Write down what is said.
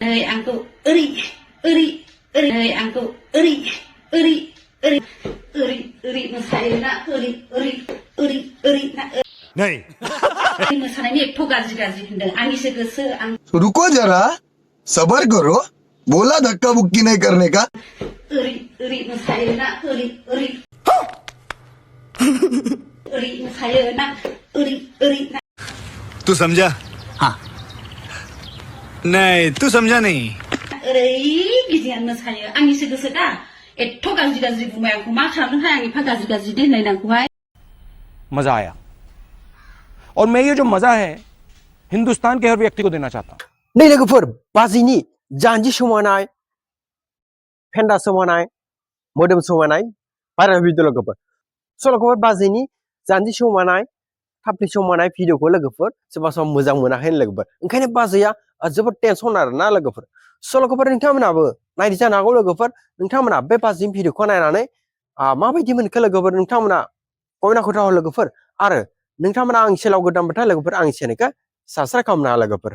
आंखौ ओरै ओरै ओरै आंखौ ओरै ओरै ओरै ओरै ओरै मोसायोना ओरै ओरै ओरै ओरै ना नै मोसानायनि एथ' गाज्रि गाज्रि होनदों आंनिसो गोसो आं रुको जरा सबर करो बोला धक्का बुक्की नहीं करने का ओरै ओरै मोसायोना ओरै ओरै ओरै मोसायोना ओरै ओरै ना तू समझा हाँ नहीं तू समझा नहीं ओरै गिदिंनानै मोसायो आंनिसो गोसो दा एथ' गाज्रि गाज्रि बुंबाय आंखौ मा खालामदोंहाय आं एफा गाज्रि गाज्रि दोनलायनांगौहाय मजा आया और मैं ये जो मजा है हिंदुस्तान के हर व्यक्ति को देना चाहता हूं नै लोगोफोर बाजैनि जानजि सोमावनाय फेन्दा सोमावनाय मोदोम सोमावनाय भाइरेल भिडिअ लोगोफोर सल'खौफोर बाजैनि जानजि सोमावनाय थाफ्लि सोमावनाय भिडिअखौ लोगोफोर सोरबा सोरबा मोजां मोनाखै लोगोफोर ओंखायनो बाजैया जोबोद टेनसन आरोना लोगोफोर सल'खौफोर नोंथांमोनाबो नायनो जानो हागौ लोगोफोर नोंथांमोना बे बाजैनि भिडिअखौ नायनानै माबायदि मोनखो लोगोफोर नोंथांमोना कमेन्टआव खोन्थाहर लोगोफोर आरो नोंथांमोना आंनि चेनेलाव गोदानबाथाय लोगोफोर आंनि चेनेलखौ साबस्क्राइब खालामनो लोगोफोर